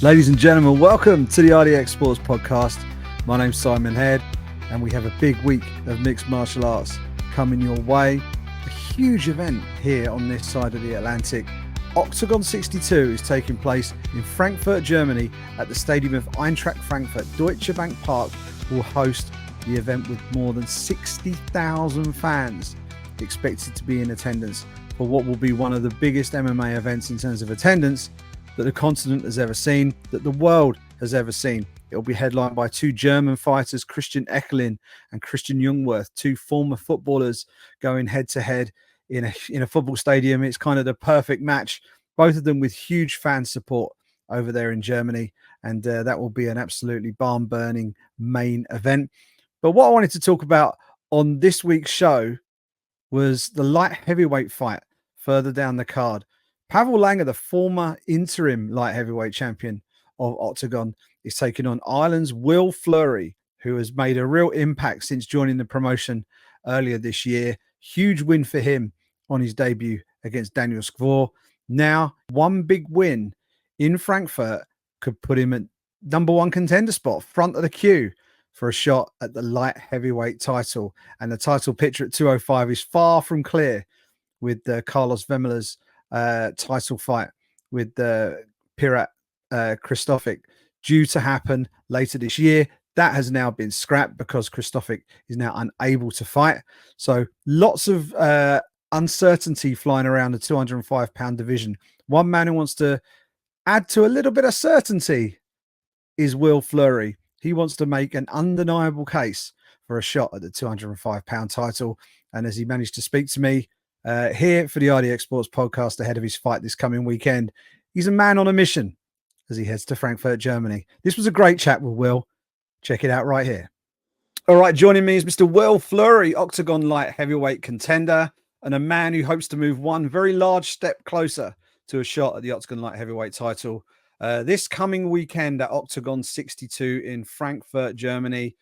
Ladies and gentlemen, welcome to the RDX Sports Podcast. My name's Simon Head, and we have a big week of mixed martial arts coming your way. A huge event here on this side of the Atlantic. Oktagon 62 is taking place in Frankfurt, Germany at the stadium of Eintracht Frankfurt. Deutsche Bank Park will host the event with more than 60,000 fans expected to be in attendance for what will be one of the biggest MMA events in terms of attendance that the continent has ever seen, that the world has ever seen. It will be headlined by two German fighters, Christian Eckelin and Christian Jungwirth, two former footballers going head-to-head in a football stadium. It's kind of the perfect match, both of them with huge fan support over there in Germany, and that will be an absolutely barn-burning main event. But what I wanted to talk about on this week's show was the light heavyweight fight further down the card. Pavel Langer, the former interim light heavyweight champion of Oktagon, is taking on Ireland's Will Fleury, who has made a real impact since joining the promotion earlier this year. Huge win for him on his debut against Daniel Skvor. Now, one big win in Frankfurt could put him at number one contender spot, front of the queue for a shot at the light heavyweight title. And the title picture at 205 is far from clear with Carlos Vemela's title fight with Pirat Kristofic due to happen later this year. That has now been scrapped because Kristofic is now unable to fight. So lots of uncertainty flying around the 205-pound division. One man who wants to add to a little bit of certainty is Will Fleury. He wants to make an undeniable case for a shot at the 205-pound title. And as he managed to speak to me here for the RDX Sports Podcast ahead of his fight this coming weekend, he's a man on a mission as he heads to Frankfurt, Germany. This was a great chat with Will. Check it out right here. All right, joining me is Mr. Will Fleury, Oktagon light heavyweight contender, and a man who hopes to move one very large step closer to a shot at the Oktagon light heavyweight title this coming weekend at Oktagon 62 in Frankfurt, Germany.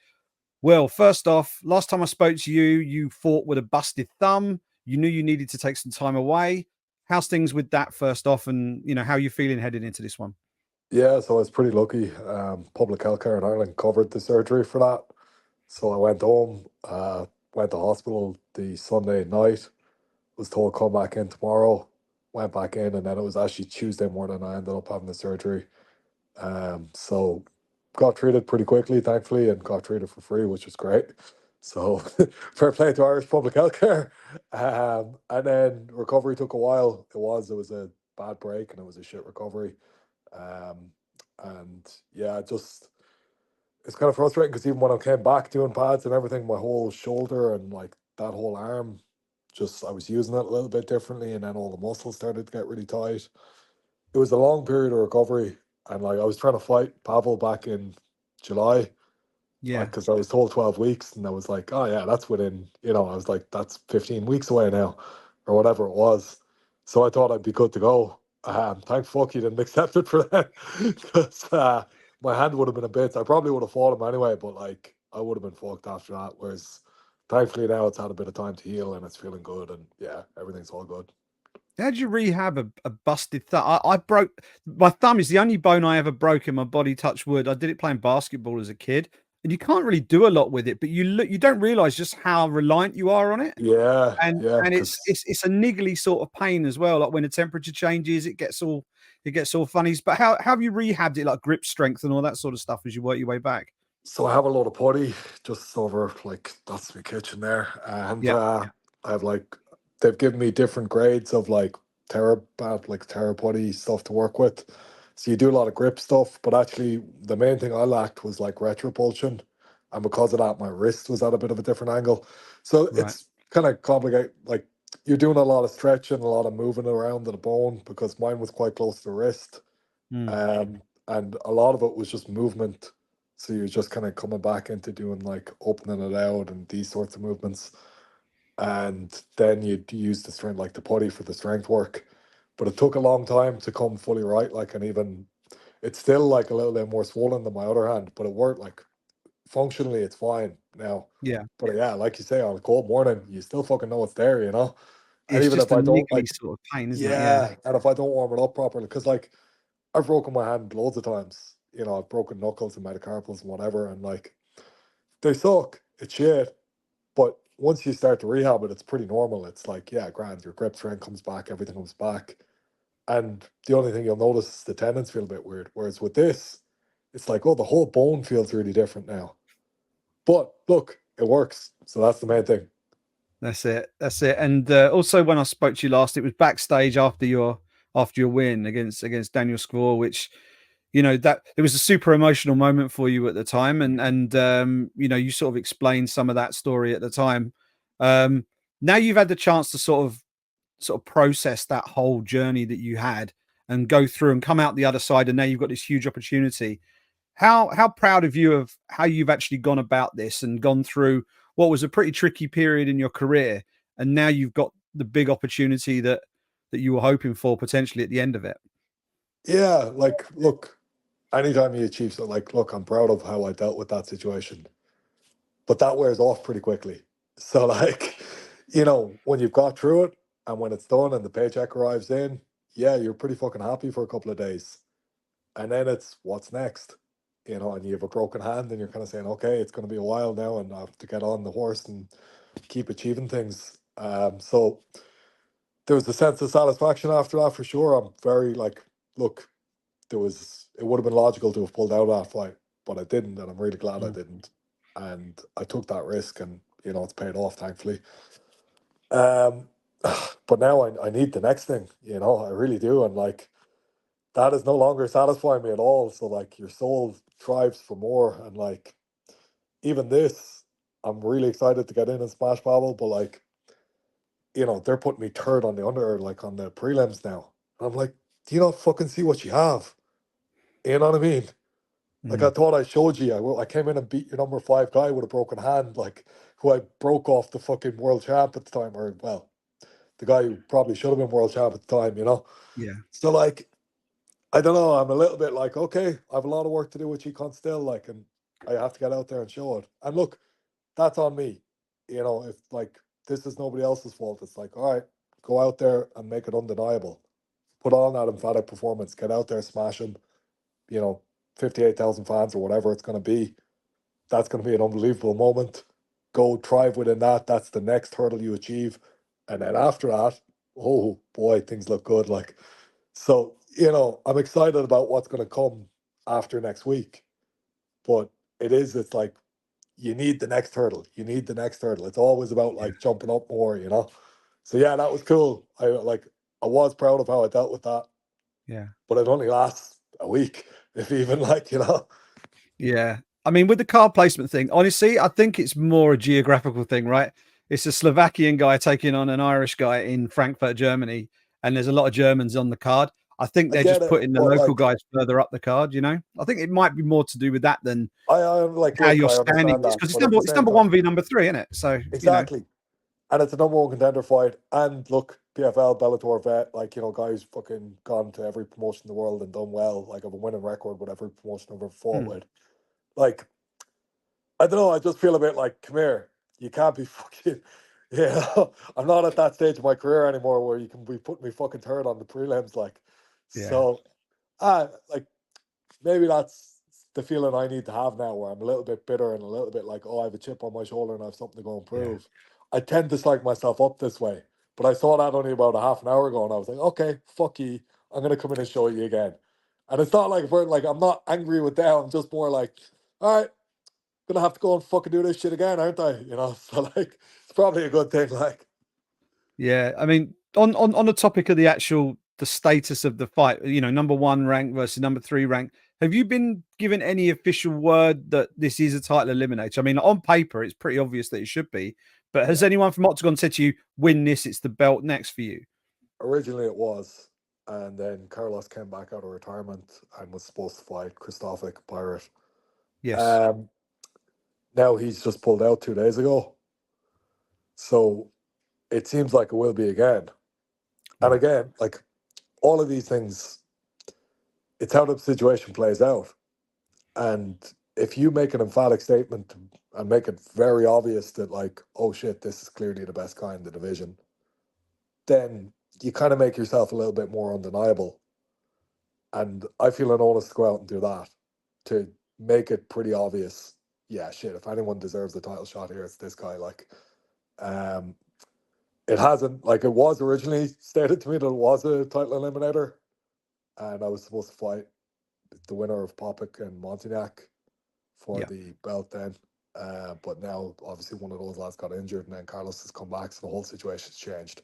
Will, first off, last time I spoke to you, you fought with a busted thumb. You knew you needed to take some time away. How's things with that first off, and how are you feeling heading into this one? Yeah, so I was pretty lucky. Public healthcare in Ireland covered the surgery for that. So I went home, went to hospital the Sunday night, was told come back in tomorrow, went back in, and then it was actually Tuesday morning I ended up having the surgery. So got treated pretty quickly, thankfully, and got treated for free, which was great. So fair play to Irish public healthcare. And then recovery took a while. It was a bad break and it was a shit recovery. And yeah, it's kind of frustrating because even when I came back doing pads and everything, my whole shoulder and like that whole arm, I was using it a little bit differently, and then all the muscles started to get really tight. It was a long period of recovery, and like I was trying to fight Pavel back in July. Yeah. Because I was told 12 weeks, and I was like, oh yeah, that's within, I was like, that's 15 weeks away now, or whatever it was. So I thought I'd be good to go. Thank fuck he didn't accept it for that, because my hand would have been a bit. I probably would have fought him anyway, but like I would have been fucked after that. Whereas thankfully now it's had a bit of time to heal and it's feeling good, and yeah, everything's all good. How did you rehab a busted thumb? I broke my thumb. Is the only bone I ever broke in my body. Touch wood. I did it playing basketball as a kid, and you can't really do a lot with it. But you don't realize just how reliant you are on it. Yeah, And yeah, it's a niggly sort of pain as well. Like when the temperature changes, it gets all funny. But how have you rehabbed it, like grip strength and all that sort of stuff, as you work your way back? So I have a load of putty just over, like, that's my kitchen there, and Yeah. I have like, they've given me different grades of like Terra putty stuff to work with. So you do a lot of grip stuff, but actually the main thing I lacked was like retropulsion, and because of that, my wrist was at a bit of a different angle. So Right. it's kind of complicated. Like you're doing a lot of stretching, a lot of moving around the bone, because mine was quite close to the wrist. And a lot of it was just movement. So you're just kind of coming back into doing like opening it out and these sorts of movements. And then you'd use the strength, like the putty for the strength work. But it took a long time to come fully right. Like, and even it's still like a little bit more swollen than my other hand, but it worked like functionally, it's fine now. Yeah. But yeah, like you say, on a cold morning, you still fucking know it's there, you know? And It's even just if a I don't niggly like, sort of pain, isn't it? Yeah. yeah, and if I don't warm it up properly, because like I've broken my hand loads of times. You know, I've broken knuckles and metacarpals and whatever, and like they suck. It's shit. But once you start to rehab it, it's pretty normal. It's like, yeah, grand, your grip strength comes back, everything comes back. And the only thing you'll notice is the tendons feel a bit weird. Whereas with this, it's like, oh, the whole bone feels really different now. But look, it works. So that's the main thing. That's it. That's it. And also, when I spoke to you last, it was backstage after your win against Daniel Skvor, which that it was a super emotional moment for you at the time, and you sort of explained some of that story at the time. Now you've had the chance to sort of process that whole journey that you had and go through and come out the other side, and now you've got this huge opportunity. How proud of you of how you've actually gone about this and gone through what was a pretty tricky period in your career, and now you've got the big opportunity that you were hoping for potentially at the end of it. Yeah, like, look, anytime you achieve so, like, look, I'm proud of how I dealt with that situation, but that wears off pretty quickly. So, like, when you've got through it and when it's done and the paycheck arrives in, yeah, you're pretty fucking happy for a couple of days. And then it's what's next, and you have a broken hand and you're kind of saying, okay, it's going to be a while now and I have to get on the horse and keep achieving things. So there was a sense of satisfaction after that for sure. I'm very like, look, it would have been logical to have pulled out of that fight, but I didn't, and I'm really glad I Mm, didn't. And I took that risk, and it's paid off, thankfully. Um, but now I need the next thing, I really do, and like that is no longer satisfying me at all. So like your soul thrives for more, and like even this, I'm really excited to get in and smash Babel, but like they're putting me third on the under, like on the prelims now. And I'm like, do you not fucking see what you have? You know what I mean? Like I mm, thought I showed you. I came in and beat your number five guy with a broken hand, like who I broke off the fucking world champ at the time, or well, the guy who probably should have been world champ at the time. yeah, So like, I don't know. I'm a little bit like, okay, I have a lot of work to do with Chicon still, like, and I have to get out there and show it. And look, that's on me. If like this is nobody else's fault, it's like, all right, go out there and make it undeniable. Put on that emphatic performance. Get out there, smash them. You know, 58,000 fans or whatever it's going to be. That's going to be an unbelievable moment. Go thrive within that. That's the next hurdle you achieve. And then after that, oh boy, things look good. Like, so, I'm excited about what's going to come after next week. But it's like, you need the next hurdle. You need the next hurdle. It's always about yeah, like jumping up more. So yeah, that was cool. I was proud of how I dealt with that, yeah. but it only lasts a week, if even like. Yeah. I mean, with the card placement thing, honestly, I think it's more a geographical thing, right? It's a Slovakian guy taking on an Irish guy in Frankfurt, Germany, and there's a lot of Germans on the card. I think I they're get just it, putting the but local like guys further up the card. I think it might be more to do with that than I'm like, how look, your I standing understand is, that, because but at the it's same number time, one v number three, isn't it? So. exactly. And it's a number one contender fight. And look, PFL, Bellator vet, like, guys fucking gone to every promotion in the world and done well. Like, I've a winning record with every promotion I've ever fought Hmm. with. Like, I don't know, I just feel a bit like, come here, you can't be fucking, I'm not at that stage of my career anymore where you can be putting me fucking third on the prelims. Like, Yeah. so, like, maybe that's the feeling I need to have now, where I'm a little bit bitter and a little bit like, oh, I have a chip on my shoulder and I have something to go and Yeah. prove. I tend to psych myself up this way, but I saw that only about a half an hour ago, and I was like, okay, fuck you, I'm gonna come in and show you again. And it's not like I'm not angry with them. I'm just more like, all right, gonna have to go and fucking do this shit again, aren't I? So like, it's probably a good thing. Like, Yeah, I mean, on the topic of the status of the fight, number one rank versus number three rank. Have you been given any official word that this is a title eliminator? I mean, on paper, it's pretty obvious that it should be. But has yeah, anyone from Octagon said to you, "Win this, it's the belt next for you"? originally it was, and then Carlos came back out of retirement and was supposed to fight Christophic Pirate. Yes. Um, Now he's just pulled out 2 days ago. So it seems like it will be again. And Right. again, like all of these things, it's how the situation plays out. And if you make an emphatic statement and make it very obvious that, like, oh shit, this is clearly the best guy in the division, then you kind of make yourself a little bit more undeniable. And I feel an onus to go out and do that to make it pretty obvious. Yeah, shit. If anyone deserves a title shot here, it's this guy. Like, um, it hasn't. Like, it was originally stated to me that it was a title eliminator, and I was supposed to fight the winner of Popik and Montagnac for Yeah. the belt then. But now, obviously, one of those lads got injured, and then Carlos has come back, so the whole situation's changed.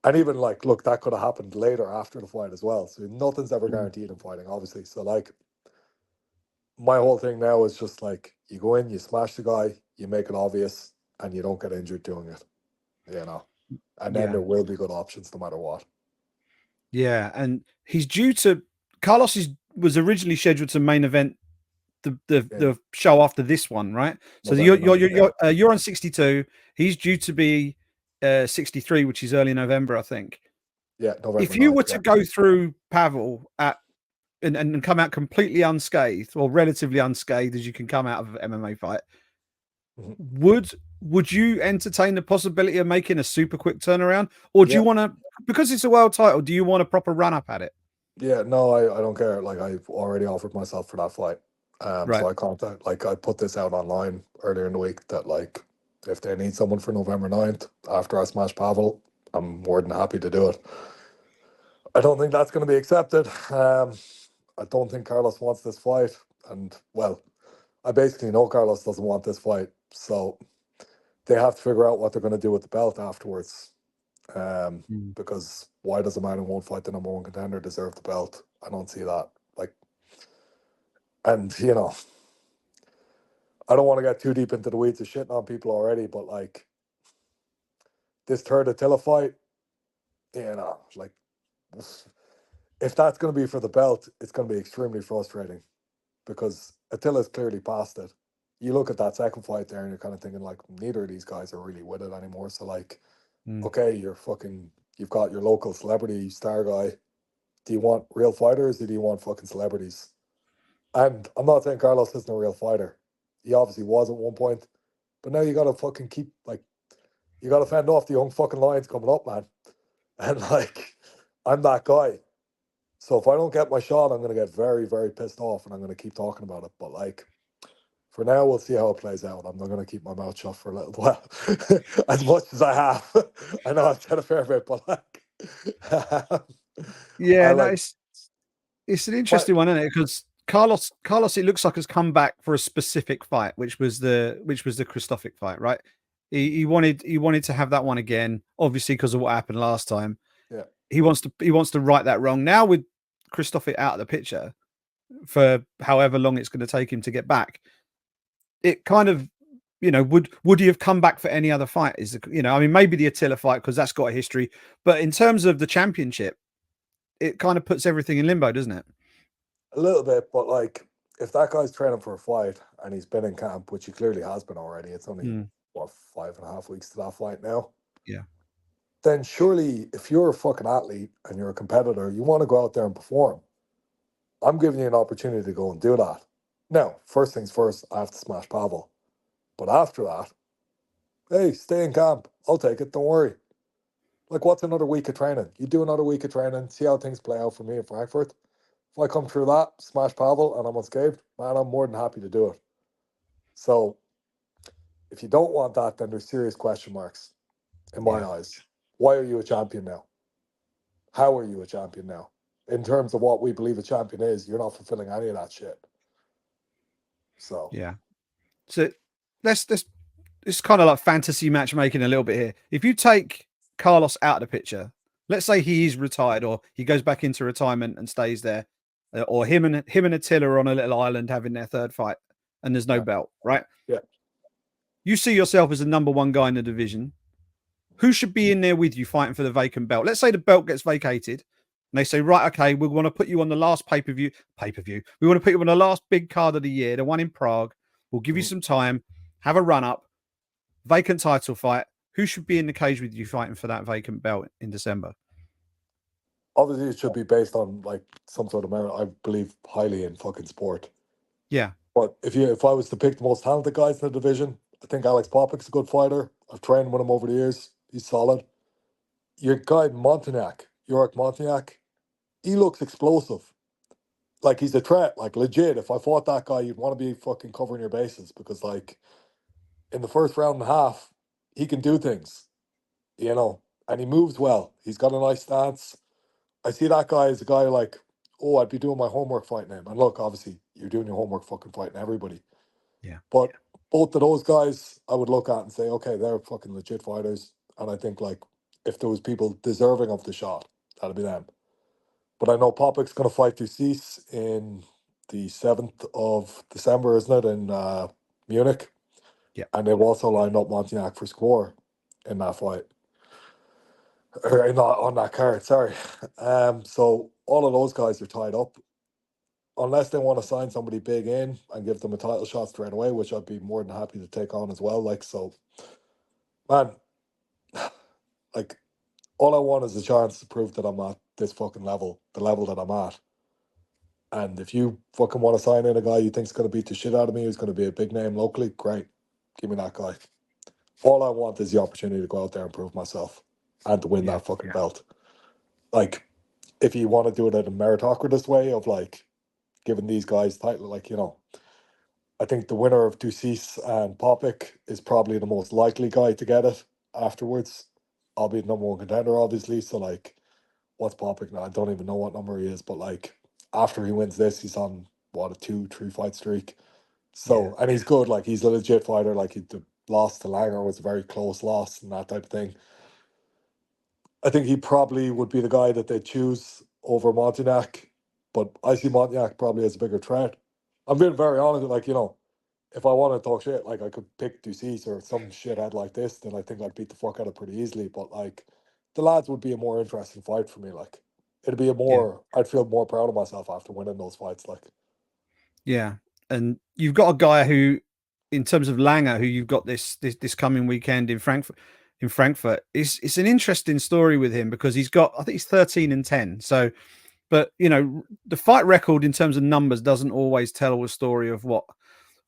And even like, look, that could have happened later after the fight as well. So nothing's ever guaranteed in fighting, obviously. So like, my whole thing now is just like, you go in, you smash the guy, you make it obvious, and you don't get injured doing it. You know, and then Yeah. there will be good options no matter what. Yeah, and he's due to was originally scheduled to main event the show after this one, right? So you're on 62. He's due to be 63, which is early November, I think. Yeah, November. If you were to go through Pavel and come out completely unscathed, or relatively unscathed as you can come out of an MMA fight, would you entertain the possibility of making a super quick turnaround, or do you want to, because it's a world title, do you want a proper run up at it? Yeah, no, I don't care. Like, I've already offered myself for that fight. Right. So I contact, like, I put this out online earlier in the week that, like, if they need someone for November 9th after I smash Pavel, I'm more than happy to do it. I don't think that's going to be accepted. I don't think Carlos wants this fight. And, well, I basically know Carlos doesn't want this fight. So they have to figure out what they're going to do with the belt afterwards. Because why does a man who won't fight the number one contender deserve the belt? I don't see that. Like, and you know, I don't want to get too deep into the weeds of shitting on people already, but like, this third Attila fight, you know, like, if that's going to be for the belt, it's going to be extremely frustrating because Attila's clearly past it. You look at that second fight there and you're kind of thinking, like, neither of these guys are really with it anymore. So like, okay, you've got your local celebrity star guy. Do you want real fighters or do you want fucking celebrities? And I'm not saying Carlos isn't a real fighter. He obviously was at one point. But now you got to fucking keep, like, you got to fend off the young fucking lions coming up, man. And, like, I'm that guy. So if I don't get my shot, I'm going to get very, very pissed off and I'm going to keep talking about it. But, like, for now, we'll see how it plays out. I'm not going to keep my mouth shut for a little while, as much as I have. I know I've said a fair bit, but, like... yeah, no, it's an interesting one, isn't it? Because Carlos, it looks like has come back for a specific fight, which was the Christophic fight, right? He wanted to have that one again, obviously because of what happened last time. Yeah, he wants to right that wrong. Now with Christophic out of the picture for however long it's going to take him to get back, it kind of, you know, would he have come back for any other fight? Is, you know, I mean, maybe the Attila fight because that's got a history, but in terms of the championship, it kind of puts everything in limbo, doesn't it? a little bit, but like, if that guy's training for a fight and he's been in camp, which he clearly has been already, it's only what, 5.5 weeks to that fight now. Yeah. Then surely, if you're a fucking athlete and you're a competitor, you want to go out there and perform. I'm giving you an opportunity to go and do that. Now, first things first, I have to smash Pavel. But after that, hey, stay in camp. I'll take it. Don't worry. Like, what's another week of training? You do another week of training, see how things play out for me in Frankfurt. If I come through that, smash Pavel, and I'm unscathed, man, I'm more than happy to do it. So, if you don't want that, then there's serious question marks in my eyes. Why are you a champion now? How are you a champion now? In terms of what we believe a champion is, you're not fulfilling any of that shit. So yeah. So it's kind of like fantasy matchmaking a little bit here. If you take Carlos out of the picture, let's say he is retired or he goes back into retirement and stays there, or him and Attila are on a little island having their third fight, and there's no belt, right? Yeah. You see yourself as the number one guy in the division. Who should be in there with you fighting for the vacant belt? Let's say the belt gets vacated, and they say, right, okay, we want to put you on the last pay-per-view. We want to put you on the last big card of the year, the one in Prague. We'll give you some time, have a run-up, vacant title fight. Who should be in the cage with you fighting for that vacant belt in December? Obviously, it should be based on like some sort of merit. I believe highly in fucking sport. Yeah. But if I was to pick the most talented guys in the division, I think Alex Popik's a good fighter. I've trained with him over the years. He's solid. Your guy Montagnac, Yorick Montagnac, he looks explosive. like he's a threat, like legit. If I fought that guy, you'd want to be fucking covering your bases because like in the first round and a half, he can do things, you know, and he moves well. He's got a nice stance. I see that guy as a guy like, oh, I'd be doing my homework fighting him. And look, obviously, you're doing your homework fucking fighting everybody. Yeah. But both of those guys, I would look at and say, okay, they're fucking legit fighters. And I think like if there was people deserving of the shot, that'd be them. But I know Popik's going to fight Ducis in the 7th of December, isn't it, in Munich? Yeah. And they've also lined up Montignac for score in that fight. Or not on that card, sorry. So all of those guys are tied up. Unless they want to sign somebody big in and give them a title shot straight away, which I'd be more than happy to take on as well. Like, so, man, like, all I want is a chance to prove that I'm at this fucking level, the level that I'm at. And if you fucking want to sign in a guy you think's going to beat the shit out of me, who's going to be a big name locally, great. Give me that guy. All I want is the opportunity to go out there and prove myself and to win Yeah. that fucking belt. Like, if you want to do it in a meritocratic way of like giving these guys title, like, you know, I think the winner of Ducis and Popik is probably the most likely guy to get it afterwards. I'll be the number one contender, obviously. So, like, what's Popik now? I don't even know what number he is, but like, after he wins this, he's on what, a 2-3 fight streak. Yeah. So, and he's good, like, he's a legit fighter. Like, the loss to Langer was a very close loss and that type of thing. I think he probably would be the guy that they choose over Montignac, but I see Montignac probably as a bigger threat. I'm being very honest, like, you know, if I want to talk shit, like I could pick Ducis or some shithead like this, then I think I'd beat the fuck out of pretty easily. But like the lads would be a more interesting fight for me. Like it'd be a Yeah. more, I'd feel more proud of myself after winning those fights. Like, Yeah. And you've got a guy who, in terms of Langer, who you've got this coming weekend in Frankfurt. In Frankfurt, it's an interesting story with him because he's got, I think he's 13-10. So, but you know, the fight record in terms of numbers doesn't always tell a story of what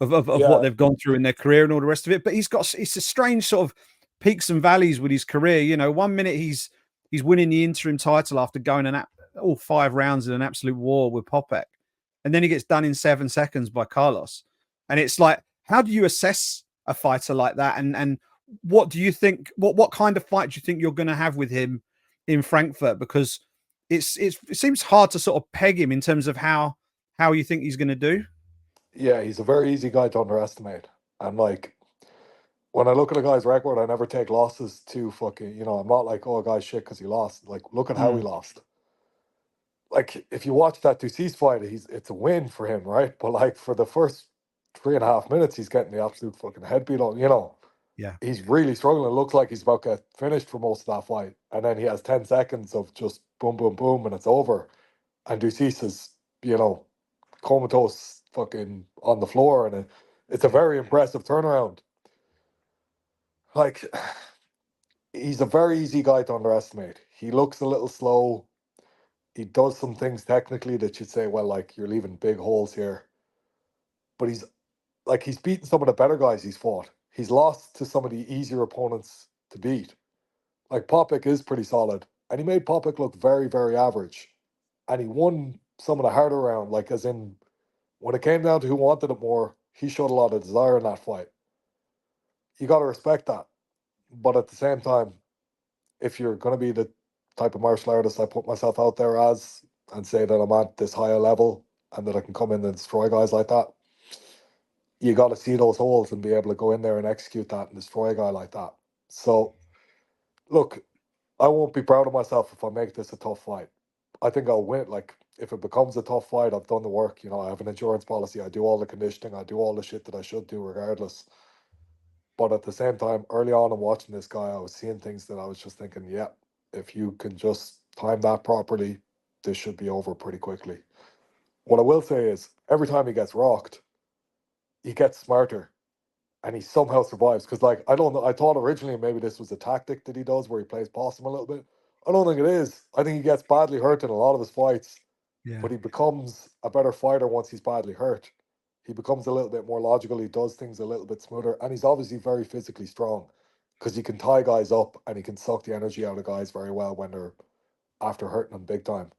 of what yeah, they've gone through in their career and all the rest of it. But he's got, it's a strange sort of peaks and valleys with his career. You know, one minute he's winning the interim title after going all 5 rounds in an absolute war with Popek, and then he gets done in 7 seconds by Carlos. And it's like, how do you assess a fighter like that? And what do you think? What kind of fight do you think you're going to have with him in Frankfurt? Because it seems hard to sort of peg him in terms of how you think he's going to do. yeah, he's a very easy guy to underestimate. And like when I look at a guy's record, I never take losses too fucking, you know, I'm not like, oh, a guy's shit because he lost. Like, look at how he Mm, lost. Like if you watch that Ducis fight, it's a win for him, right? But like for the first 3.5 minutes, he's getting the absolute fucking head beat on. You know, yeah, he's really struggling. It looks like he's about to get finished for most of that fight, and then he has 10 seconds of just boom, boom, boom, and it's over. And Ducis is, you know, comatose, fucking on the floor, and it's a yeah, very impressive turnaround. Like he's a very easy guy to underestimate. He looks a little slow. He does some things technically that you'd say, well, like you're leaving big holes here. But he's like he's beaten some of the better guys he's fought. He's lost to some of the easier opponents to beat. Like Popik is pretty solid, and he made Popik look very, very average. And he won some of the harder round, like as in when it came down to who wanted it more, he showed a lot of desire in that fight. You got to respect that. But at the same time, if you're going to be the type of martial artist I put myself out there as and say that I'm at this higher level and that I can come in and destroy guys like that, you got to see those holes and be able to go in there and execute that and destroy a guy like that. So, look, I won't be proud of myself if I make this a tough fight. I think I'll win. Like, if it becomes a tough fight, I've done the work. You know, I have an insurance policy. I do all the conditioning. I do all the shit that I should do regardless. But at the same time, early on in watching this guy, I was seeing things that I was just thinking, yeah, if you can just time that properly, this should be over pretty quickly. What I will say is, every time he gets rocked, he gets smarter and he somehow survives. Because, like, I don't know, I thought originally maybe this was a tactic that he does where he plays possum a little bit. I don't think it is. I think he gets badly hurt in a lot of his fights, yeah, but he becomes a better fighter once he's badly hurt. He becomes a little bit more logical. He does things a little bit smoother, and he's obviously very physically strong because he can tie guys up and he can suck the energy out of guys very well when they're after hurting them big time.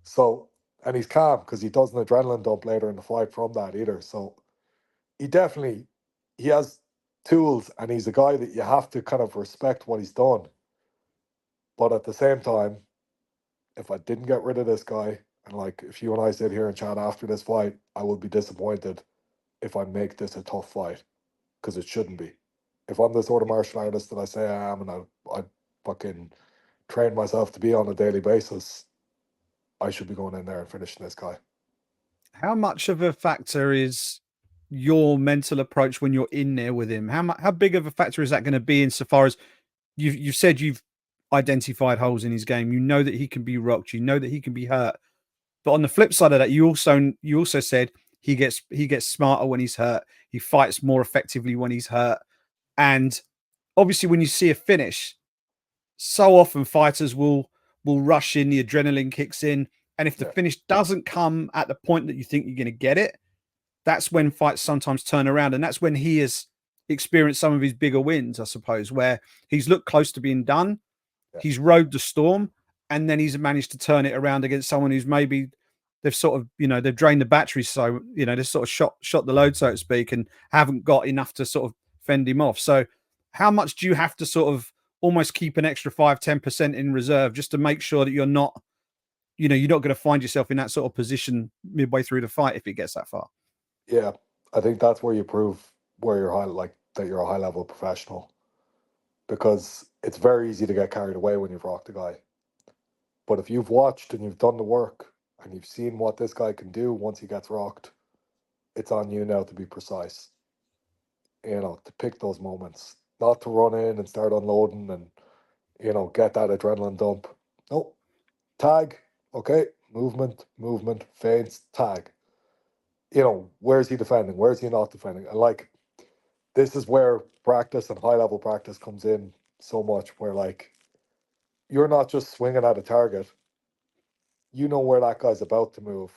So and he's calm because he does an adrenaline dump later in the fight from that either. So he definitely he has tools, and he's a guy that you have to kind of respect what he's done. But at the same time, if I didn't get rid of this guy, and like if you and I sit here and chat after this fight, I will be disappointed if I make this a tough fight, because it shouldn't be. If I'm the sort of martial artist that I say I am, and I fucking train myself to be on a daily basis, I should be going in there and finishing this guy. How much of a factor is your mental approach when you're in there with him? How big of a factor is that going to be insofar as you've said you've identified holes in his game? You know that he can be rocked. You know that he can be hurt. But on the flip side of that, you also said he gets smarter when he's hurt. He fights more effectively when he's hurt. And obviously, when you see a finish, so often fighters will rush in, the adrenaline kicks in, and if the Yeah, finish doesn't come at the point that you think you're going to get it, that's when fights sometimes turn around, and that's when he has experienced some of his bigger wins, I suppose, where he's looked close to being done, yeah, he's rode the storm, and then he's managed to turn it around against someone who's maybe they've sort of they've drained the batteries, so they've sort of shot the load, so to speak, and haven't got enough to sort of fend him off. So how much do you have to sort of almost keep an extra 5-10% in reserve just to make sure that you're not going to find yourself in that sort of position midway through the fight if it gets that far? yeah. I think that's where you prove where you're high, like that you're a high level professional, because it's very easy to get carried away when you've rocked a guy. But if you've watched and you've done the work and you've seen what this guy can do once he gets rocked, it's on you now to be precise. To pick those moments, not to run in and start unloading and get that adrenaline dump. No, tag. Okay, movement, feints, tag. Where's he defending? Where's he not defending? And like, this is where practice and high level practice comes in so much, where like you're not just swinging at a target, you know where that guy's about to move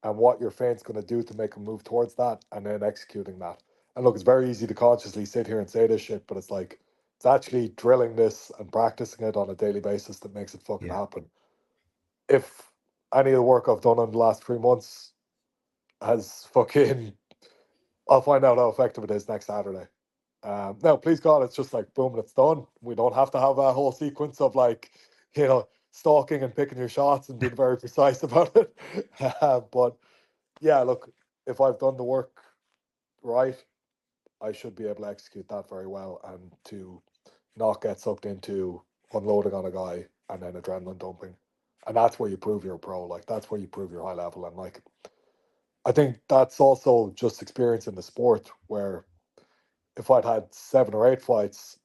and what your feint's going to do to make him move towards that, and then executing that. And look, it's very easy to consciously sit here and say this shit, but it's like, it's actually drilling this and practicing it on a daily basis that makes it fucking Yeah. happen. If any of the work I've done in the last 3 months has fucking, I'll find out how effective it is next Saturday. Now, please God, it's just like boom, it's done. We don't have to have a whole sequence of like, stalking and picking your shots and being very precise about it. But yeah, look, if I've done the work right, I should be able to execute that very well, and to not get sucked into unloading on a guy and then adrenaline dumping. And that's where you prove you're a pro. Like, that's where you prove you're high level. And like, I think that's also just experience in the sport, where if I'd had 7 or 8 fights,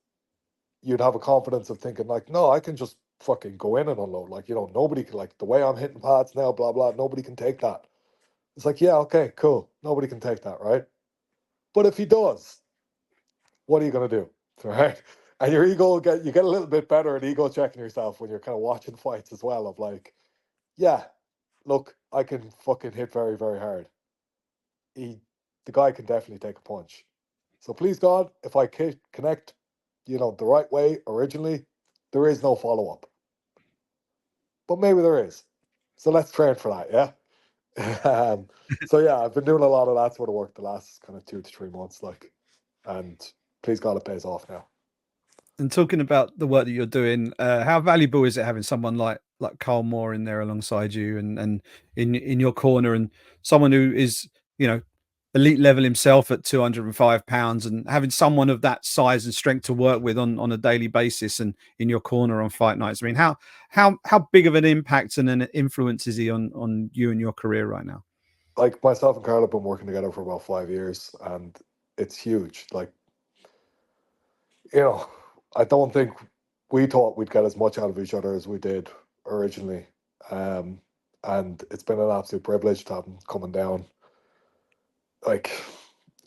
you'd have a confidence of thinking like, no, I can just fucking go in and unload. Like, nobody can, like, the way I'm hitting pads now, blah blah. Nobody can take that. It's like, yeah, okay, cool. Nobody can take that, right? But if he does, what are you gonna do, right? And your ego you get a little bit better at ego checking yourself when you're kind of watching fights as well. Of like, yeah, look, I can fucking hit very very hard. He, the guy can definitely take a punch. So please God, if I connect, the right way originally, there is no follow up. But maybe there is. So let's train for that, yeah. So yeah, I've been doing a lot of that sort of work the last kind of 2 to 3 months, like, and please God, it pays off now. And talking about the work that you're doing, how valuable is it having someone like Carl Moore in there alongside you and in your corner, and someone who is elite level himself at 205 pounds, and having someone of that size and strength to work with on a daily basis and in your corner on fight nights? I mean, how big of an impact and an influence is he on you and your career right now? Like, myself and Carl have been working together for about 5 years, and it's huge. Like, you know, I don't think we thought we'd get as much out of each other as we did originally. Um, and it's been an absolute privilege to have him coming down. Like,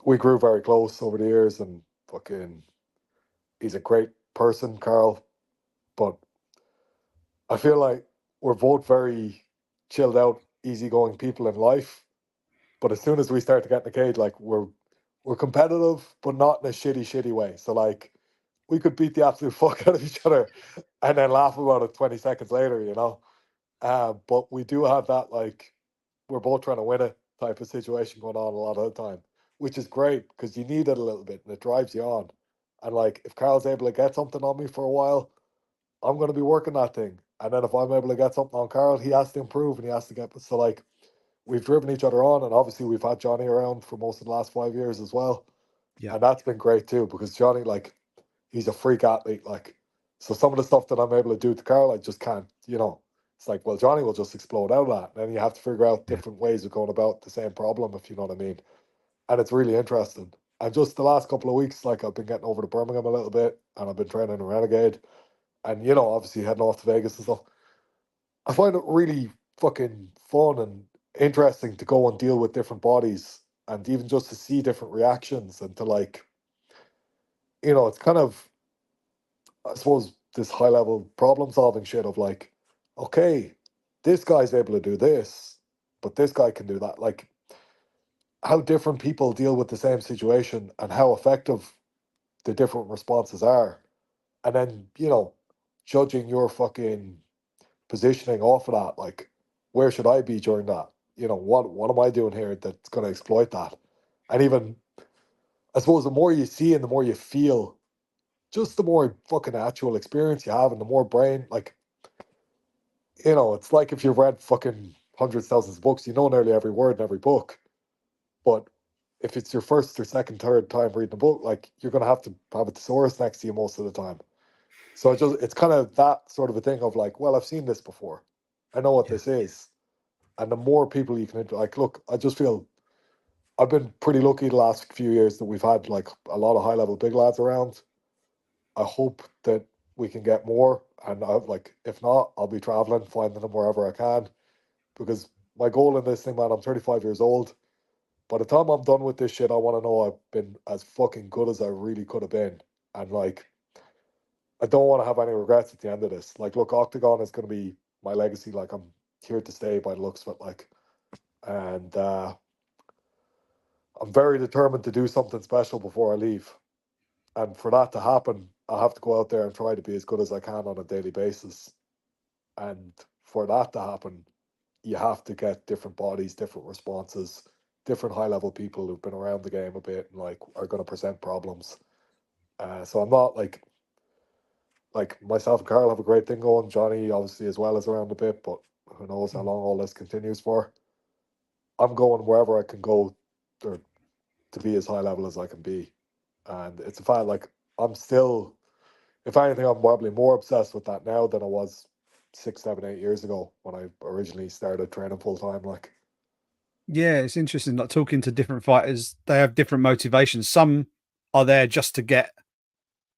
we grew very close over the years, and fucking, he's a great person, Carl. But I feel like we're both very chilled out, easygoing people in life. But as soon as we start to get in the cage, like, we're competitive, but not in a shitty way. So like, we could beat the absolute fuck out of each other and then laugh about it 20 seconds later. But we do have that, like, we're both trying to win it type of situation going on a lot of the time, which is great because you need it a little bit and it drives you on. And like, if Carl's able to get something on me for a while, I'm going to be working that thing. And then if I'm able to get something on Carl, he has to improve and he has to get. So like, we've driven each other on, and obviously we've had Johnny around for most of the last 5 years as well, Yeah. and that's been great too because Johnny, like, he's a freak athlete, like, so some of the stuff that I'm able to do to Carl, I just can't, it's like, well, Johnny will just explode out of that, and then you have to figure out Yeah. different ways of going about the same problem, if you know what I mean. And it's really interesting. And just the last couple of weeks, like, I've been getting over to Birmingham a little bit, and I've been training in Renegade, and obviously heading off to Vegas and stuff. I find it really fucking fun and interesting to go and deal with different bodies, and even just to see different reactions, and to, like, it's kind of, I suppose, this high level problem solving shit of like, okay, this guy's able to do this, but this guy can do that. Like, how different people deal with the same situation and how effective the different responses are. And then, judging your fucking positioning off of that, like, where should I be during that? What am I doing here that's going to exploit that? And even, I suppose, the more you see and the more you feel, just the more fucking actual experience you have, and the more brain, like, it's like if you've read fucking hundreds, thousands of books, you know nearly every word in every book. But if it's your first or second, third time reading a book, like, you're going to have a thesaurus next to you most of the time. So it's kind of that sort of a thing of like, well, I've seen this before. I know what Yeah. this is. And the more people you can, like, look, I just feel I've been pretty lucky the last few years that we've had like a lot of high level big lads around. I hope that we can get more. And like, if not, I'll be traveling, finding them wherever I can. Because my goal in this thing, man, I'm 35 years old. By the time I'm done with this shit, I want to know I've been as fucking good as I really could have been. And like, I don't want to have any regrets at the end of this. Like, look, Octagon is going to be my legacy. Like, I'm here to stay by the looks of it. Like, and I'm very determined to do something special before I leave. And for that to happen, I have to go out there and try to be as good as I can on a daily basis. And for that to happen, you have to get different bodies, different responses, different high level people who've been around the game a bit and like are going to present problems. So I'm not like myself and Carl have a great thing going. Johnny obviously as well is around a bit, but who knows how Mm. long all this continues for. I'm going wherever I can go or to be as high level as I can be. And it's a fact, like, I'm still, if anything, I'm probably more obsessed with that now than I was 6, 7, 8 years ago when I originally started training full time. Like, Yeah, it's interesting. Like talking to different fighters, they have different motivations. Some are there just to get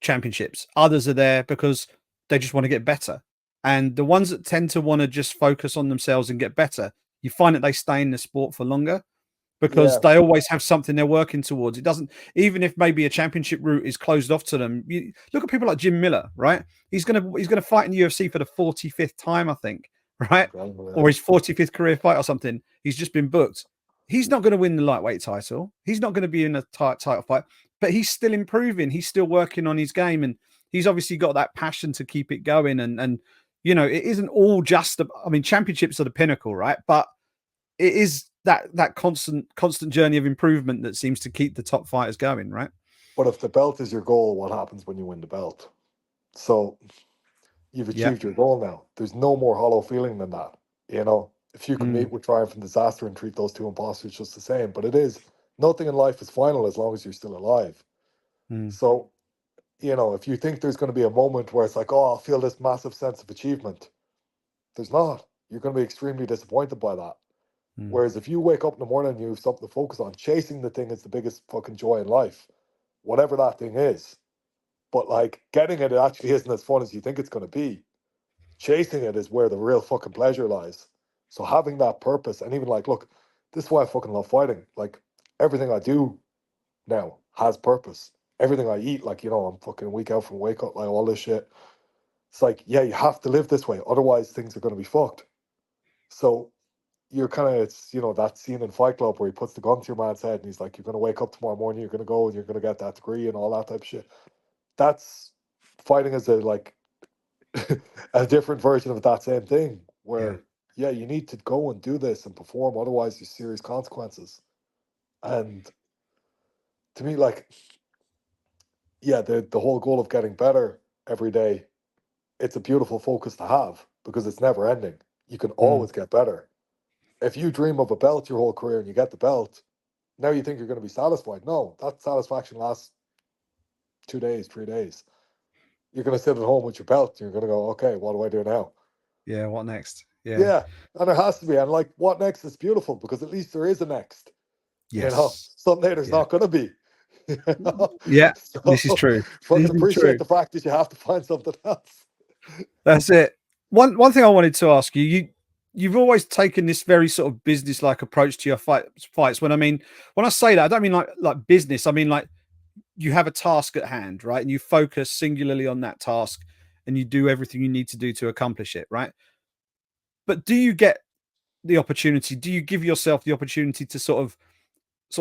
championships. Others are there because they just want to get better. And the ones that tend to want to just focus on themselves and get better, you find that they stay in the sport for longer because yeah, they always have something they're working towards. It doesn't, even if maybe a championship route is closed off to them. You look at people like Jim Miller, right? He's gonna fight in the UFC for the 45th time, I think, right? incredible, Or yeah. his 45th career fight or something. He's just been booked. He's not going to win the lightweight title. He's not going to be in a title fight, but he's still improving. He's still working on his game, and he's obviously got that passion to keep it going. And it isn't all just. I mean, championships are the pinnacle, right? But it is that constant journey of improvement that seems to keep the top fighters going, right? But if the belt is your goal, what happens when you win the belt? So you've Yeah. achieved your goal now. There's no more hollow feeling than that. If you could Mm, meet with triumph and disaster and treat those two imposters just the same, but it is, nothing in life is final as long as you're still alive. mm, So, if you think there's going to be a moment where it's like, oh, I'll feel this massive sense of achievement, there's not. You're going to be extremely disappointed by that. mm. Whereas if you wake up in the morning and you have something to focus on, chasing the thing is the biggest fucking joy in life, whatever that thing is. But like, getting it actually isn't as fun as you think it's going to be. Chasing it is where the real fucking pleasure lies. So having that purpose, and even like, look, this is why I fucking love fighting. Like, everything I do now has purpose. Everything I eat, like, I'm fucking week out from wake up, like all this shit. It's like, yeah, you have to live this way, otherwise things are going to be fucked. So you're kind of, it's, that scene in Fight Club where he puts the gun to your man's head and he's like, you're going to wake up tomorrow morning, you're going to go and you're going to get that degree and all that type of shit. That's fighting as a, like, a different version of that same thing Yeah. where yeah, you need to go and do this and perform, otherwise there's serious consequences. And to me, like, yeah, the whole goal of getting better every day, it's a beautiful focus to have because it's never ending. You can Mm. always get better. If you dream of a belt your whole career and you get the belt, now you think you're going to be satisfied. No, that satisfaction lasts 2 days, 3 days. You're going to sit at home with your belt and you're going to go, okay, what do I do now? Yeah. What next? Yeah. Yeah. And there has to be. And like, what next is beautiful because at least there is a next. Yes. Someday there's Yeah. not going to be. You know? Yeah. This is So true. This fucking is appreciate true. the fact that you have to find something else. That's it. One thing I wanted to ask you, you've always taken this very sort of business like approach to your fights. When I say that, I don't mean like business. I mean like you have a task at hand, right? And you focus singularly on that task and you do everything you need to do to accomplish it, right? But do you get the opportunity? Do you give yourself the opportunity to sort of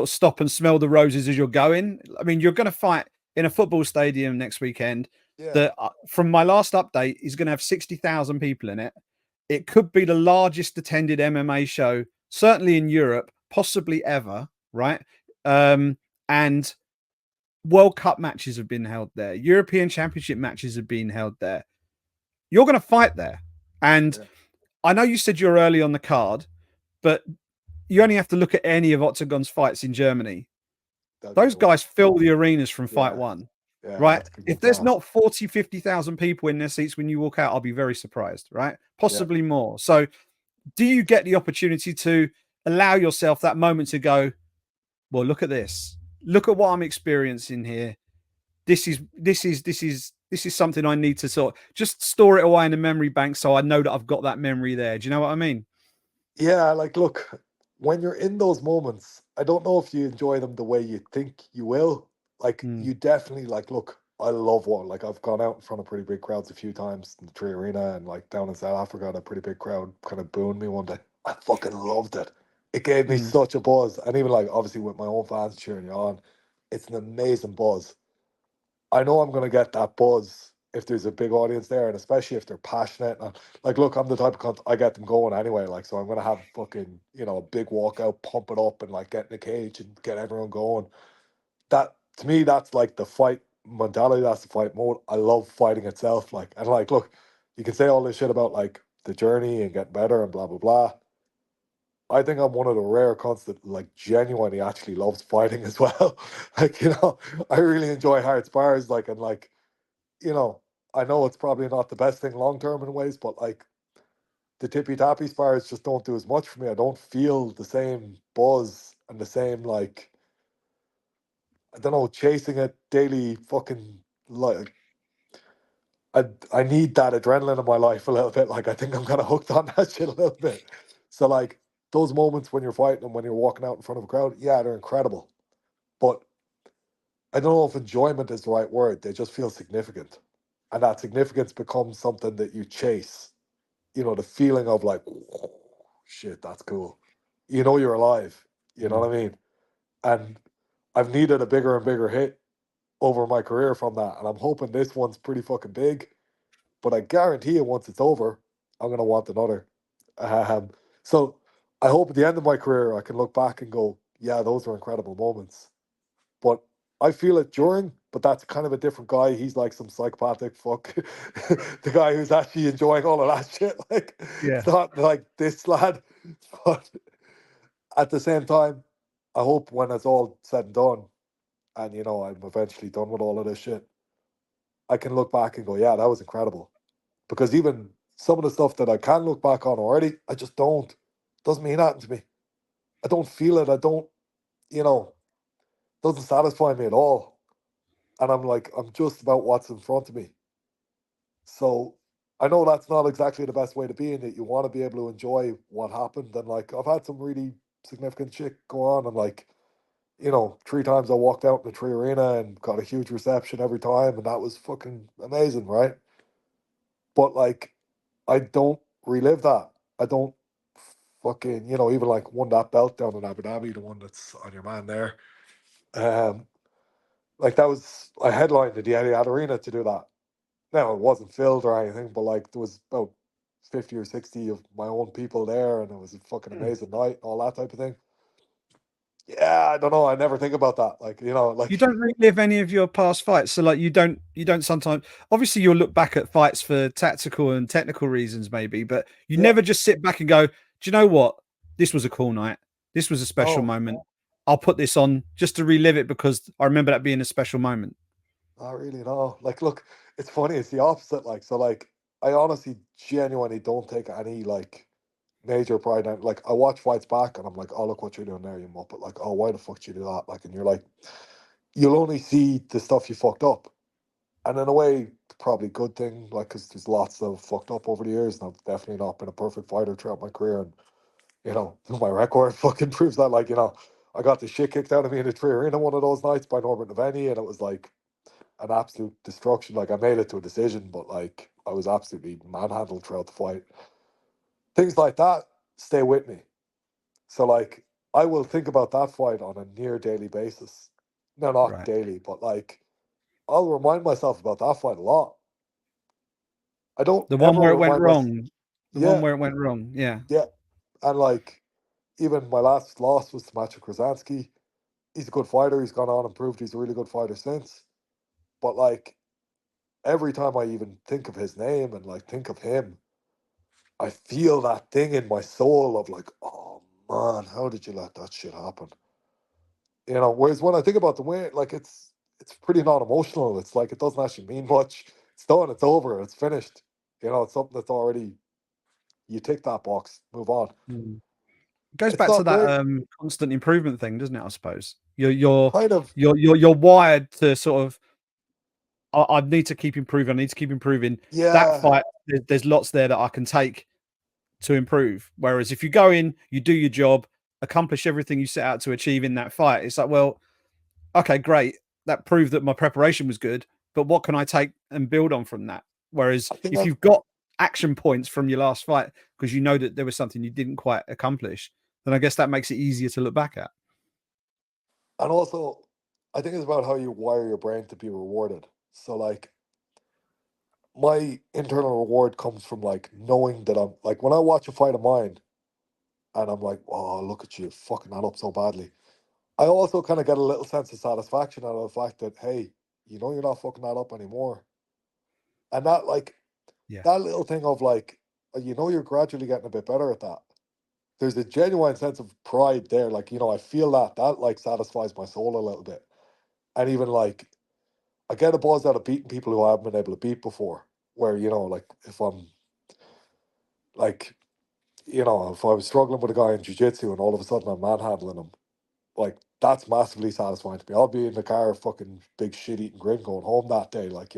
stop and smell the roses as you're going? I mean, you're going to fight in a football stadium next weekend Yeah. that, from my last update, is going to have 60,000 people in it. It could be the largest attended MMA show, certainly in Europe, possibly ever, right? And World Cup matches have been held there. European Championship matches have been held there. You're going to fight there. And Yeah. I know you said you're early on the card, but you only have to look at any of Octagon's fights in Germany. That'd be Those nuts. guys fill the arenas from fight Yeah. one, Yeah. right? That's gonna be If there's class. not 40, 50,000 people in their seats when you walk out, I'll be very surprised, right? Yeah. Possibly more. So, do you get the opportunity to allow yourself that moment to go, well, look at this. Look at what I'm experiencing here. This is something I need to sort of just store it away in the memory bank so I know that I've got that memory there. Do you know what I mean? Yeah, like look, when you're in those moments, I don't know if you enjoy them the way you think you will. Like Mm, you definitely like look, I love one. Like I've gone out in front of pretty big crowds a few times in the Tree Arena and like down in South Africa, had a pretty big crowd kind of booing me one day. I fucking loved it. It gave me mm, such a buzz. And even like obviously with my own fans cheering you on, it's an amazing buzz. I know I'm gonna get that buzz if there's a big audience there, and especially if they're passionate. And like, look, I'm the type of I get them going anyway. Like, so I'm gonna have fucking a big walkout, pump it up, and like get in the cage and get everyone going. That to me, that's like the fight mentality. That's the fight mode. I love fighting itself. Like, and like, look, you can say all this shit about like the journey and getting better and blah blah blah. I think I'm one of the rare cunts that like genuinely actually loves fighting as well. Like, I really enjoy hard spars. Like, and like you know, I know it's probably not the best thing long term in ways, but like the tippy tappy spars just don't do as much for me. I don't feel the same buzz and the same like I don't know chasing it daily fucking like I need that adrenaline in my life a little bit. Like I think I'm kind of hooked on that shit a little bit. So like those moments when you're fighting and when you're walking out in front of a crowd, yeah, they're incredible. But I don't know if enjoyment is the right word. They just feel significant. And that significance becomes something that you chase. The feeling of like, "Whoa, shit, that's cool. You're alive. You know mm. what I mean? And I've needed a bigger and bigger hit over my career from that. And I'm hoping this one's pretty fucking big. But I guarantee you, once it's over, I'm going to want another. Um, so I hope at the end of my career, I can look back and go, yeah, those were incredible moments. But I feel it during, but that's kind of a different guy. He's like some psychopathic fuck. The guy who's actually enjoying all of that shit. Like, Yeah. it's not like this lad. But at the same time, I hope when it's all said and done, and I'm eventually done with all of this shit, I can look back and go, yeah, that was incredible. Because even some of the stuff that I can look back on already, I just don't. Doesn't mean nothing to me. I don't feel it. I don't, you know, doesn't satisfy me at all. And I'm like, I'm just about what's in front of me. So I know that's not exactly the best way to be in it. You want to be able to enjoy what happened. And like, I've had some really significant shit go on. And like, 3 times I walked out in the Tree Arena and got a huge reception every time. And that was fucking amazing, right? But like, I don't relive that. I don't fucking, even like won that belt down in Abu Dhabi, the one that's on your man there. Um, like that was, I headlined at the Etihad Arena to do that. Now it wasn't filled or anything, but like there was about 50 or 60 of my own people there, and it was a fucking amazing night, all that type of thing. Yeah, I don't know. I never think about that. Like, You like, don't relive any of your past fights, so like you don't sometimes. Obviously, you'll look back at fights for tactical and technical reasons, maybe, but you yeah, never just sit back and go, "Do you know what? This was a cool night. This was a special no, moment. I'll put this on just to relive it because I remember that being a special moment." not really, no. Like, look, it's funny. It's the opposite. Like, so, like, I honestly, genuinely don't take any, like, major pride in it. Like, I watch fights back and I'm like, oh, look what you're doing there, you muppet. Like, oh, why the fuck did you do that? Like, and you're like, you'll only see the stuff you fucked up. And in a way, probably good thing, like, because there's lots of fucked up over the years, and I've definitely not been a perfect fighter throughout my career. And, my record fucking proves that. Like, I got the shit kicked out of me in the Tree Arena one of those nights by Norbert Naveni, and it was like an absolute destruction. Like, I made it to a decision, but like, I was absolutely manhandled throughout the fight. Things like that stay with me. So, like, I will think about that fight on a near daily basis. No, not Right. daily, but like, I'll remind myself about that fight a lot. I don't The one ever where it went remind myself. wrong. The one Yeah, where it went wrong. Yeah. yeah. And like, even my last loss was to Maciej Krzansky. He's a good fighter. He's gone on and proved he's a really good fighter since. But like, every time I even think of his name and like think of him, I feel that thing in my soul of like, oh man, how did you let that shit happen? Whereas when I think about the win, like, it's pretty non-emotional. It's like, it doesn't actually mean much. It's done, it's over, it's finished. It's something that's already, you tick that box, move on. Mm. It goes It's back to not that great. constant improvement thing, doesn't it? I suppose you're Kind of, you're wired to sort of I need to keep improving. I need to keep improving. That yeah. fight, there's lots there that I can take to improve. Whereas if you go in, you do your job, accomplish everything you set out to achieve in that fight, it's like, well, okay, great. That proved that my preparation was good, but what can I take and build on from that? Whereas I think if that, you've got action points from your last fight because you know that there was something you didn't quite accomplish, then I guess that makes it easier to look back at. and also, I think it's about how you wire your brain to be rewarded. So, like, my internal reward comes from like knowing that I'm like, when I watch a fight of mine and I'm like, oh, look at you fucking that up so badly. I also kind of get a little sense of satisfaction out of the fact that, hey, you're not fucking that up anymore. And that, like, Yeah. that little thing of like, you're gradually getting a bit better at that. There's a genuine sense of pride there. Like, I feel that like satisfies my soul a little bit. And even like, I get a buzz out of beating people who I haven't been able to beat before. Where, like, if I'm like, if I was struggling with a guy in jiu-jitsu and all of a sudden I'm manhandling him, like, that's massively satisfying to me. I'll be in the car, fucking big shit eating grin going home that day, like,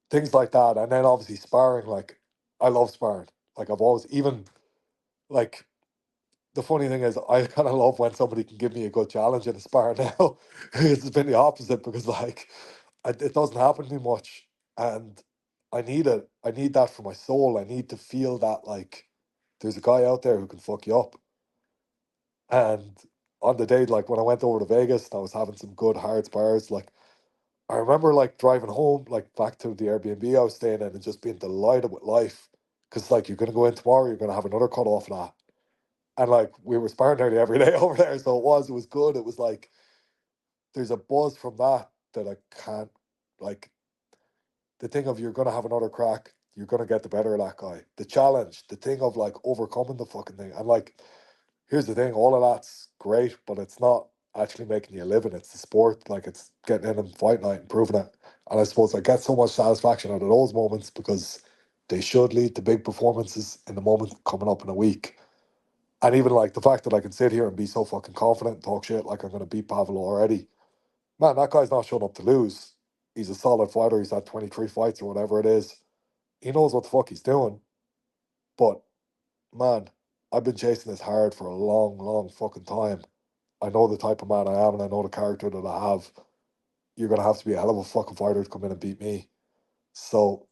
things like that. And then obviously sparring, like, I love sparring. Like, I've always, even like, the funny thing is, I kind of love when somebody can give me a good challenge in a spar now. It's been the opposite because, like, it doesn't happen too much. And I need it. I need that for my soul. I need to feel that, like, there's a guy out there who can fuck you up. And on the day, like, when I went over to Vegas and I was having some good hard spars, like, I remember, like, driving home, like, back to the Airbnb I was staying in and just being delighted with life. Because, like, you're going to go in tomorrow, you're going to have another cut off of that. And like, we were sparring nearly every day over there, so it was good. It was like, there's a buzz from that I can't, like, the thing of, you're gonna have another crack, you're gonna get the better of that guy. The challenge, the thing of like overcoming the fucking thing. And like, here's the thing, all of that's great, but it's not actually making you a living. It's the sport, like, it's getting in and fight night and proving it. And I suppose I get so much satisfaction out of those moments because they should lead to big performances in the moment coming up in a week. And even like the fact that I can sit here and be so fucking confident and talk shit like I'm going to beat Pavel already. Man, that guy's not showing up to lose. He's a solid fighter. He's had 23 fights or whatever it is. He knows what the fuck he's doing. But man, I've been chasing this hard for a long, long fucking time. I know the type of man I am and I know the character that I have. You're going to have to be a hell of a fucking fighter to come in and beat me. So,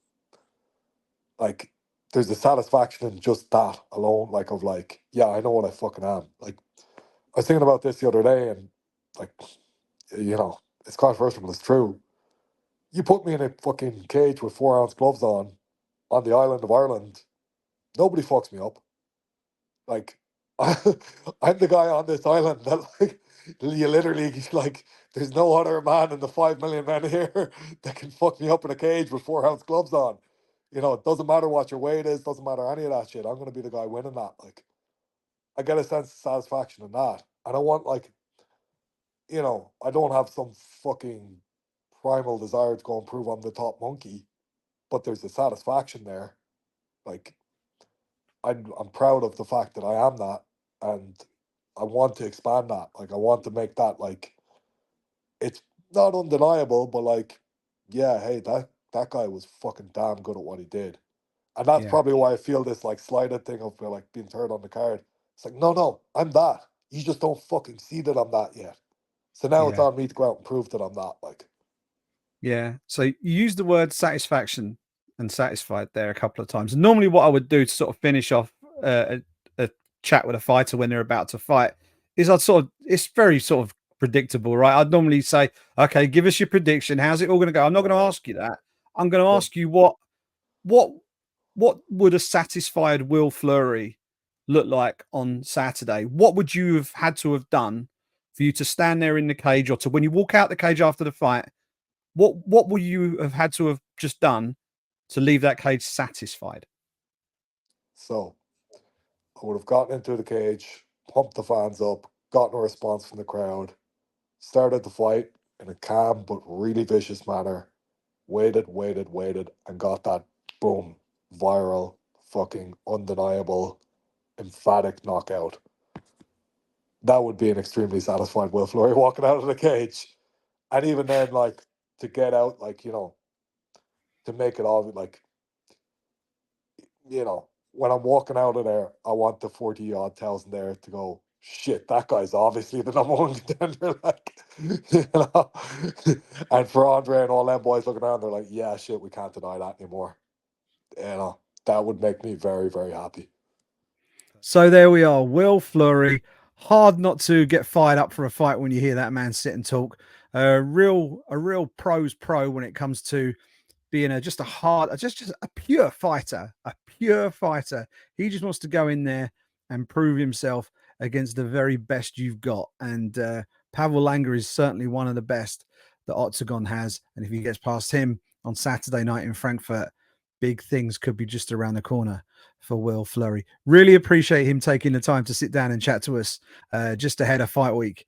like, there's a satisfaction in just that alone. Like, of like, yeah, I know what I fucking am. Like, I was thinking about this the other day, and like, it's controversial, but it's true. You put me in a fucking cage with 4 ounce gloves on the island of Ireland. Nobody fucks me up. Like, I'm the guy on this island that, like, you literally, like, there's no other man in the 5 million men here that can fuck me up in a cage with 4 ounce gloves on. You know, it doesn't matter what your weight is, doesn't matter any of that shit. I'm going to be the guy winning that. Like, I get a sense of satisfaction in that. And I want, like, you know, I don't have some fucking primal desire to go and prove I'm the top monkey, but there's a satisfaction there. Like, I'm proud of the fact that I am that, and I want to expand that. Like, I want to make that, like, it's not undeniable, but like, yeah, hey, that guy was fucking damn good at what he did. And that's Yeah. probably why I feel this like slighted thing of like being third on the card. It's like, no, I'm that. You just don't fucking see that I'm that yet. So now it's Yeah. on me to go out and prove that I'm that. Like, Yeah. So you used the word satisfaction and satisfied there a couple of times. And normally, what I would do to sort of finish off a chat with a fighter when they're about to fight is it's very sort of predictable, right? I'd normally say, okay, give us your prediction. How's it all going to go? I'm not going to ask you that. I'm going to yeah. ask you what would a satisfied Will Fleury look like on Saturday? What would you have had to have done for you to stand there in the cage, or to when you walk out the cage after the fight? What would you have had to have just done to leave that cage satisfied? So I would have gotten into the cage, pumped the fans up, gotten a response from the crowd, started the fight in a calm but really vicious manner, waited, and got that boom, viral, fucking undeniable, emphatic knockout. That would be an extremely satisfied Will Fleury walking out of the cage. And even then, like, to get out, like, you know, to make it all, like, you know, when I'm walking out of there, I want the 40 odd thousand there to go, shit, that guy's obviously the number one contender. Like, you know, and for Andre and all them boys looking around, they're like, yeah, shit, we can't deny that anymore. You know, that would make me very, very happy. So there we are, Will Fleury. Hard not to get fired up for a fight when you hear that man sit and talk. A real pro's pro when it comes to being just a pure fighter, a pure fighter. He just wants to go in there and prove himself against the very best you've got. And Pavel Langer is certainly one of the best that Oktagon has. And if he gets past him on Saturday night in Frankfurt, big things could be just around the corner for Will Fleury. Really appreciate him taking the time to sit down and chat to us just ahead of fight week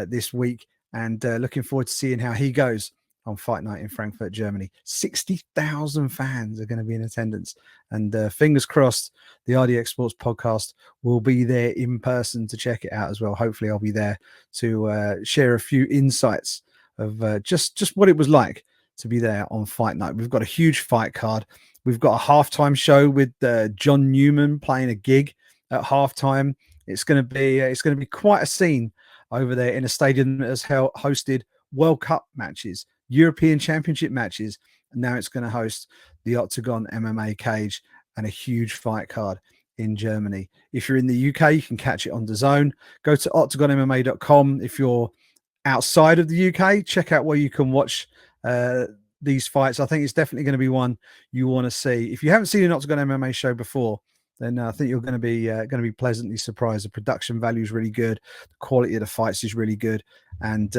this week. And looking forward to seeing how he goes on fight night in Frankfurt, Germany. 60,000 fans are going to be in attendance. And fingers crossed, the RDX Sports podcast will be there in person to check it out as well. Hopefully I'll be there to share a few insights of just what it was like to be there on fight night. We've got a huge fight card. We've got a halftime show with John Newman playing a gig at halftime. It's going to be quite a scene over there in a stadium that has hosted World Cup matches, European Championship matches, and now it's going to host the Oktagon MMA cage and a huge fight card in Germany. If you're in the UK, you can catch it on DAZN. Go to octagonmma.com. If you're outside of the UK, check out where you can watch these fights. I think it's definitely going to be one you want to see. If you haven't seen an Oktagon MMA show before, then I think you're going to be pleasantly surprised. The production value is really good. The quality of the fights is really good. And,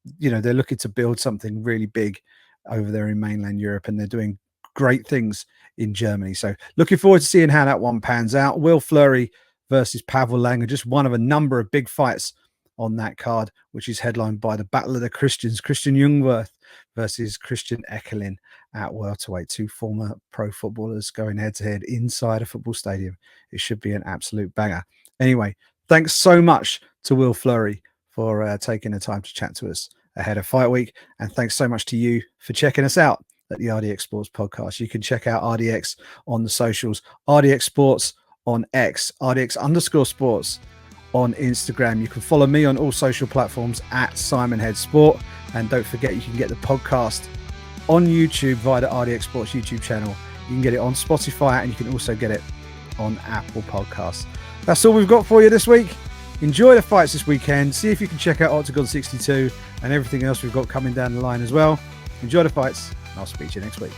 they're looking to build something really big over there in mainland Europe, and they're doing great things in Germany. So looking forward to seeing how that one pans out. Will Fleury versus Pavel Langer, just one of a number of big fights on that card, which is headlined by the Battle of the Christians, Christian Jungwirth versus Christian Eckerlin at welterweight. Two former pro footballers going head-to-head inside a football stadium. It should be an absolute banger. Anyway, thanks so much to Will Fleury for taking the time to chat to us ahead of fight week. And thanks so much to you for checking us out at the RDX Sports podcast. You can check out RDX on the socials, RDX Sports on X, RDX_sports on Instagram. You can follow me on all social platforms at Simon Head Sport. And don't forget, you can get the podcast on YouTube via the RDX Sports YouTube channel. You can get it on Spotify, and you can also get it on Apple Podcasts. That's all we've got for you this week. Enjoy the fights this weekend. See if you can check out Oktagon 62 and everything else we've got coming down the line as well. Enjoy the fights, and I'll speak to you next week.